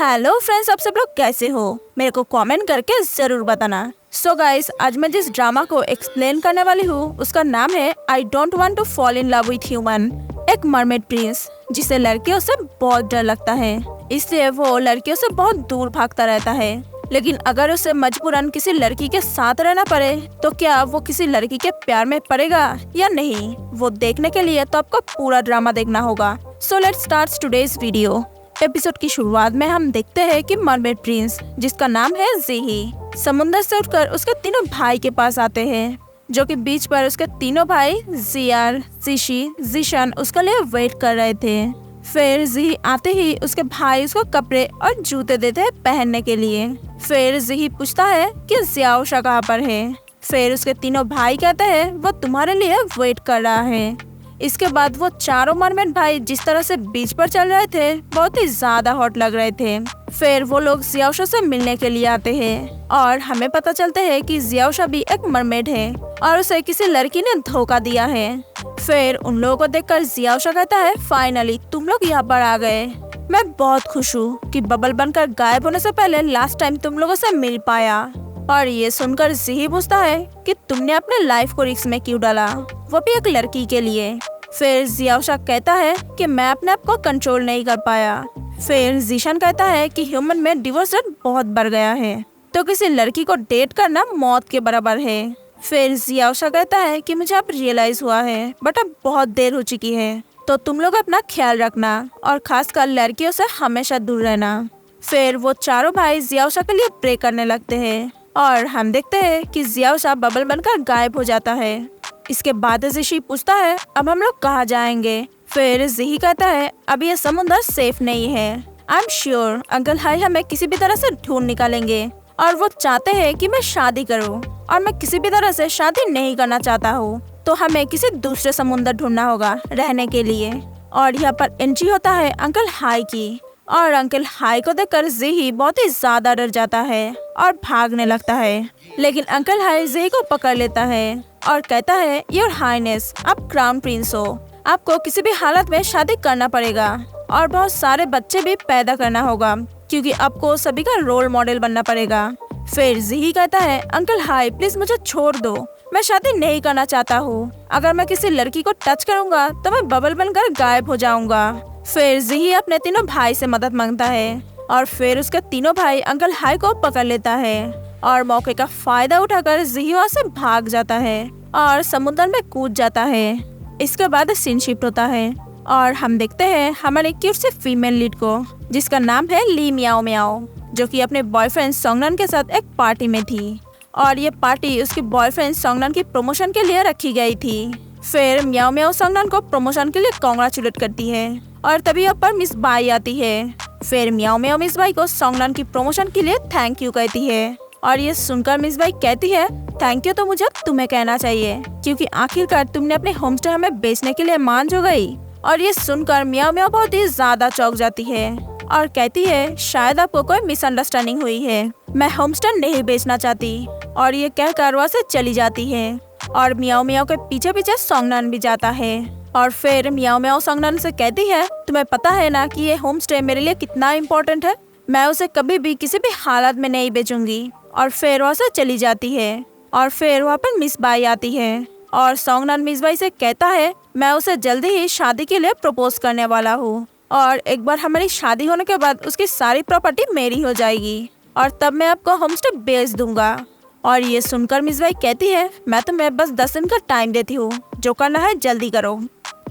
Hello friends, आप सब लोग कैसे हो? मेरे को कमेंट करके जरूर बताना। सो गाइस, आज मैं जिस ड्रामा को एक्सप्लेन करने वाली हूँ उसका नाम है I don't want to fall in love with human. एक मरमेड प्रिंस जिसे लड़कियों से बहुत डर लगता है, इसलिए वो लड़कियों से बहुत दूर भागता रहता है। लेकिन अगर उसे मजबूरन किसी लड़की के साथ रहना पड़े तो क्या वो किसी लड़की के प्यार में पड़ेगा या नहीं, वो देखने के लिए तो आपको पूरा ड्रामा देखना होगा। So let's start today's video. Episode की शुरुआत में हम देखते हैं कि मरमेड प्रिंस, जिसका नाम है ज़ीही, समुद्र से उठकर उसके तीनों भाई के पास आते हैं, जो कि बीच पर उसके तीनों भाई जियार, जिशी, जिशन उसके लिए वेट कर रहे थे। फिर ज़ीही आते ही उसके भाई उसको कपड़े और जूते देते हैं पहनने के लिए। फिर ज़ीही पूछता है कि जियाओशा कहाँ पर है। फिर उसके तीनों भाई कहते हैं वो तुम्हारे लिए वेट कर रहा है। इसके बाद वो चारों मरमेड भाई जिस तरह से बीच पर चल रहे थे बहुत ही ज्यादा हॉट लग रहे थे। फिर वो लोग जियाओशा से मिलने के लिए आते हैं और हमें पता चलता है कि जियाओशा भी एक मरमेड है और उसे किसी लड़की ने धोखा दिया है। फिर उन लोगों को देखकर जियाओशा कहता है फाइनली तुम लोग यहाँ पर आ गए। मैं बहुत खुश हूँ कि बबल बनकर गायब होने से पहले लास्ट टाइम तुम लोगों से मिल पाया। और ये सुनकर ज़ीही पूछता है कि तुमने अपने लाइफ को रिस्क में क्यों डाला, वो भी एक लड़की के लिए। फिर जियाओशा कहता है कि मैं अपने आप को कंट्रोल नहीं कर पाया। फिर जिशन कहता है कि ह्यूमन में डिवोर्स रेट बहुत बढ़ गया है, तो किसी लड़की को डेट करना मौत के बराबर है। फिर जियाओशा कहता है कि मुझे अब रियलाइज हुआ है, बट अब बहुत देर हो चुकी है, तो तुम लोग अपना ख्याल रखना और खासकर लड़कियों से हमेशा दूर रहना। फिर वो चारों भाई जियाओशा के लिए प्रे करने लगते हैं और हम देखते हैं कि जियाओशा बबल बनकर गायब हो जाता है। इसके बाद जिशी पूछता है अब हम लोग कहाँ जाएंगे। फिर ज़ीही कहता है अब ये समुद्र सेफ नहीं है। I am sure uncle high हमें किसी भी तरह से ढूंढ निकालेंगे और वो चाहते हैं कि मैं शादी करूं और मैं किसी भी तरह से शादी नहीं करना चाहता हूँ, तो हमें किसी दूसरे समुद्र ढूंढना होगा रहने के लिए। और यहाँ पर एंट्री होता है अंकल हाई की और अंकल हाई को देखकर ज़ीही बहुत ही ज्यादा डर जाता है और भागने लगता है। लेकिन अंकल हाई ज़ीही को पकड़ लेता है और कहता है योर हाईनेस, आप क्राउन प्रिंस हो, आपको किसी भी हालत में शादी करना पड़ेगा और बहुत सारे बच्चे भी पैदा करना होगा क्योंकि आपको सभी का रोल मॉडल बनना पड़ेगा। फिर ज़ीही कहता है अंकल हाई प्लीज मुझे छोड़ दो, मैं शादी नहीं करना चाहता हूँ। अगर मैं किसी लड़की को टच करूँगा तो मैं बबल बनकर गायब हो जाऊंगा। फिर ज़ीही अपने तीनों भाई से मदद मांगता है और फिर उसके तीनों भाई अंकल हाई को पकड़ लेता है और मौके का फायदा उठाकर ज़ीही वहाँ से भाग जाता है और समुद्र में कूद जाता है। इसके बाद सीन शिफ्ट होता है और हम देखते हैं हमारे क्यूट से फीमेल लीड को, जिसका नाम है ली मियाओ मियाओ, जो कि अपने बॉयफ्रेंड सोंगनन के साथ एक पार्टी में थी और ये पार्टी उसके बॉयफ्रेंड सोंगनन की प्रमोशन के लिए रखी गई थी। फिर मियाओ मियाओ सोंगनन को प्रमोशन के लिए कांग्रेचुलेट करती है और तभी यहाँ पर मिस बाई आती है। फिर मियाओ मियाओ मिस बाई को सोंगनन की प्रमोशन के लिए थैंक यू कहती है और ये सुनकर मिस बाई कहती है थैंक यू तो मुझे तुम्हें कहना चाहिए क्योंकि आखिरकार तुमने अपने होम स्टे हमें बेचने के लिए मान जो गई। और ये सुनकर मियाओ मियाओ बहुत ही ज्यादा चौंक जाती है और कहती है शायद आपको कोई मिसअंडरस्टैंडिंग हुई है, मैं होम स्टे नहीं बेचना चाहती। और ये कहकर वहाँ से चली जाती है और मियाओ मियाओ के पीछे पीछे सोंगनन भी जाता है। और फिर मियाओ मियाओ सोंगनन से कहती है तुम्हें पता है ना कि ये होम स्टे मेरे लिए कितना इम्पोर्टेंट है, मैं उसे कभी भी किसी भी हालत में नहीं बेचूंगी। और फिर वहाँ से चली जाती है और फिर वहाँ पर मिस बाई आती है और सोंगनन मिस बाई से कहता है मैं उसे जल्दी ही शादी के लिए प्रपोज करने वाला हूँ और एक बार हमारी शादी होने के बाद उसकी सारी प्रॉपर्टी मेरी हो जाएगी और तब मैं आपको होम स्टे बेच दूंगा। और ये सुनकर मिस बाई कहती है मैं तुम्हें बस 10 दिन का टाइम देती हूँ, जो करना है जल्दी करो।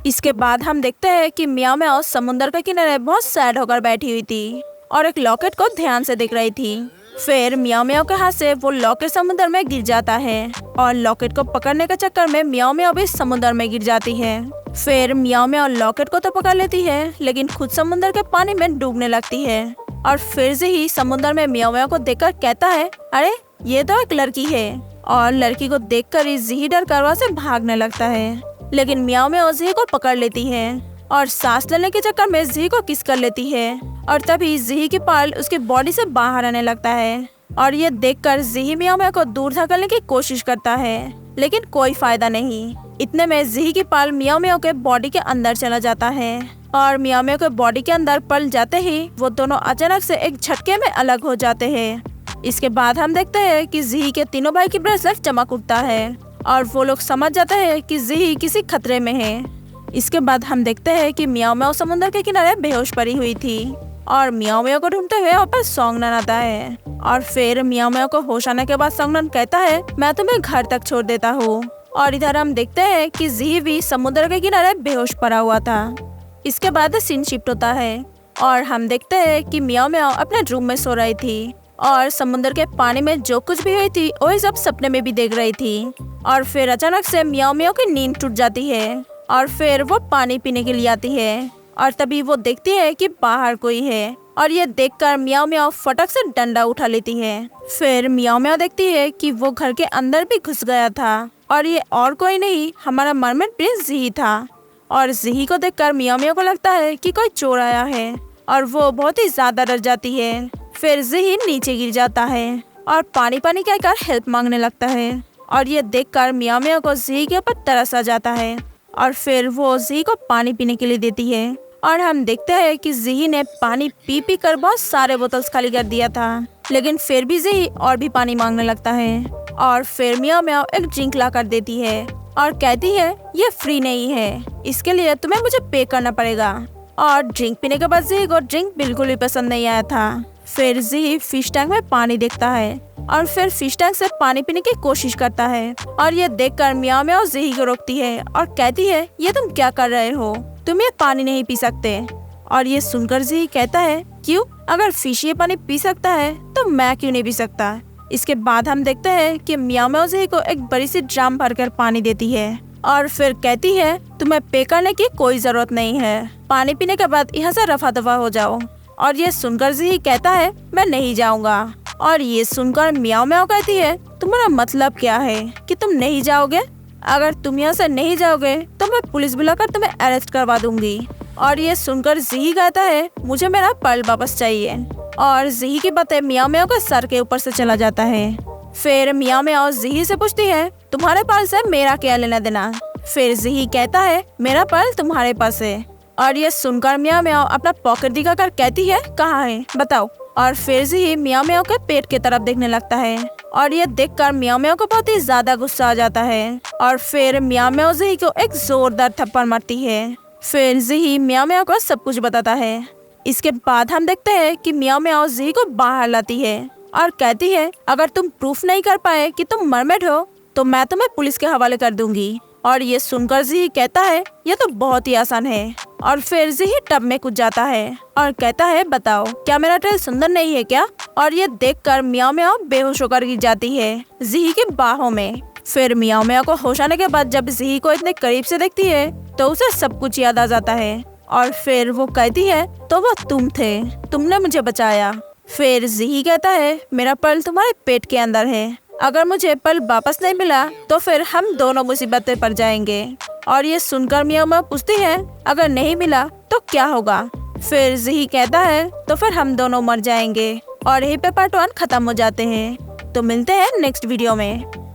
इसके बाद हम देखते हैं कि मियाओ मियाओ समुद्र के किनारे बहुत सैड होकर बैठी हुई थी और एक लॉकेट को ध्यान से देख रही थी। फिर मियाओ मियाओ के हाथ से वो लॉकेट समुद्र में गिर जाता है और लॉकेट को पकड़ने के चक्कर में मियाओ मियाओ भी समुद्र में गिर जाती है। फिर मियाओ मियाओ लॉकेट को तो पकड़ लेती है लेकिन खुद समुद्र के पानी में डूबने लगती है। और फिर से ही समुद्र में मियाओ मियाओ को देखकर कहता है अरे ये तो एक लड़की है। और लड़की को देखकर ही ज़ीही डर कर वहाँ से भागने लगता है, लेकिन मियाओ मियाओ ज़ीही को पकड़ लेती है और सांस लेने के चक्कर में ज़ीही को किस कर लेती है और तभी ज़ीही की पाल उसके बॉडी से बाहर आने लगता है। और ये देखकर ज़ीही मियाओ मियाओ को दूर धकेलने की कोशिश करता है लेकिन कोई फायदा नहीं। इतने में ज़ीही की पाल मियाओ मियाओ के बॉडी के अंदर चला जाता है और मियाओ मियाओ के बॉडी के अंदर पर्ल जाते ही वो दोनों अचानक से एक झटके में अलग हो जाते हैं। इसके बाद हम देखते हैं कि ज़ी के तीनों भाई की ब्रेसलेट चमक उठता है और वो लोग समझ जाते हैं कि ज़ी किसी खतरे में है। इसके बाद हम देखते हैं कि मियाओ मियाओ समुद्र के किनारे बेहोश पड़ी हुई थी और मियाओ मियाओ को ढूंढते हुए वापस सोंगनन आता है। और फिर मियाओ मियाओ को होश आने के बाद सोंगनन कहता है, मैं तुम्हें घर तक छोड़ देता हूँ। और इधर हम देखते हैं कि ज़ी भी समुद्र के किनारे बेहोश पड़ा हुआ था। इसके बाद सीन शिफ्ट होता है और हम देखते हैं कि मियाओ मियाओ अपने रूम में सो रही थी और समुद्र के पानी में जो कुछ भी हुई थी वही सब सपने में भी देख रही थी। और फिर अचानक से मियाओ मियाओ की नींद टूट जाती है और फिर वो पानी पीने के लिए आती है और तभी वो देखती है कि बाहर कोई है और ये देखकर मियाओ मियाओ फटक से डंडा उठा लेती है। फिर मियाओ मियाओ देखती है कि वो घर के अंदर भी घुस गया था और ये और कोई नहीं, हमारा मरमेड प्रिंस ज़ी था। और ज़ी को देखकर मियाओ मियाओ को लगता है कि कोई चोर आया है और वो बहुत ही ज्यादा डर जाती है। फिर ज़ी नीचे गिर जाता है और पानी पानी कहकर हेल्प मांगने लगता है और ये देखकर मियाओ मियाओ को ज़ी के ऊपर तरस आ जाता है और फिर वो ज़ी को पानी पीने के लिए देती है। और हम देखते हैं कि ज़ी ने पानी पी पी कर बहुत सारे बोतल्स खाली कर दिया था, लेकिन फिर भी ज़ी और भी पानी मांगने लगता है। और फिर मियाओ मियाओ एक ड्रिंक ला कर देती है और कहती है ये फ्री नहीं है, इसके लिए तुम्हें मुझे पे करना पड़ेगा। और ड्रिंक पीने के बाद ज़ी को ड्रिंक बिल्कुल भी पसंद नहीं आया था। फिर ज़ी फिश टैंक में पानी देखता है और फिर फिश टैंक से पानी पीने की कोशिश करता है और ये देखकर मियाओ मियाओ ज़ी को रोकती है और कहती है, ये तुम क्या कर रहे हो, तुम ये पानी नहीं पी सकते। और ये सुनकर ज़ी कहता है, क्यों, अगर फिश ये पानी पी सकता है तो मैं क्यों नहीं पी सकता। इसके बाद हम देखते हैं कि मियाओ मियाओ ज़ी को एक बड़ी सी ड्रम भरकर पानी देती है और फिर कहती है, तुम्हें पे करने की कोई जरूरत नहीं है, पानी पीने के बाद यहाँ से रफा दफा हो जाओ। और ये सुनकर ज़ी कहता है, मैं नहीं जाऊंगा। और ये सुनकर मियाओ मियाओ कहती है, तुम्हारा मतलब क्या है कि तुम नहीं जाओगे, अगर तुम यहाँ से नहीं जाओगे तो मैं पुलिस बुलाकर तुम्हें अरेस्ट करवा दूंगी। और ये सुनकर ज़ी कहता है, मुझे मेरा पर्ल वापस चाहिए। और ज़ी की बातें मियाओ मियाओ के सर के ऊपर से चला जाता है। फिर मियाओ मियाओ ज़ी से पूछती है, तुम्हारे पर्ल से मेरा क्या लेना देना। फिर ज़ी कहता है, मेरा पर्ल तुम्हारे पास है। और ये सुनकर मियाओ मियाओ अपना पॉकेट दिखाकर कहती है, कहाँ है बताओ। और फिर ज़ी मियाओ मियाओ के पेट की तरफ देखने लगता है और ये देखकर मियाओ मियाओ को बहुत ही ज्यादा गुस्सा आ जाता है। और फिर मियाओ मियाओ ज़ी को एक जोरदार थप्पड़ मारती है। फिर ज़ी मियाओ मियाओ को सब कुछ बताता है। इसके बाद हम देखते हैं कि मियाओ मियाओ ज़ी को बाहर लाती है और कहती है, अगर तुम प्रूफ नहीं कर पाए कि तुम मरमेड हो तो मैं तुम्हें पुलिस के हवाले कर दूंगी। और ये सुनकर ज़ी कहता है, ये तो बहुत ही आसान है। और फिर ज़ी टब में कूद जाता है और कहता है, बताओ क्या मेरा टेल सुंदर नहीं है क्या। और ये देखकर मियाओ मियाओ बेहोश होकर गिर जाती है ज़ी की बाहों में। फिर मियाओ मियाओ को होश आने के बाद जब ज़ी को इतने करीब से देखती है तो उसे सब कुछ याद आ जाता है और फिर वो कहती है, तो वो तुम थे, तुमने मुझे बचाया। फिर ज़ी कहता है, मेरा पर्ल तुम्हारे पेट के अंदर है, अगर मुझे पर्ल वापस नहीं मिला तो फिर हम दोनों मुसीबतें पड़ जाएंगे। और ये सुनकर मियाओ मियाओ पूछती है, अगर नहीं मिला तो क्या होगा। फिर ज़ी कहता है, तो फिर हम दोनों मर जाएंगे। और यहीं पे पार्ट 1 खत्म हो जाते हैं। तो मिलते हैं नेक्स्ट वीडियो में।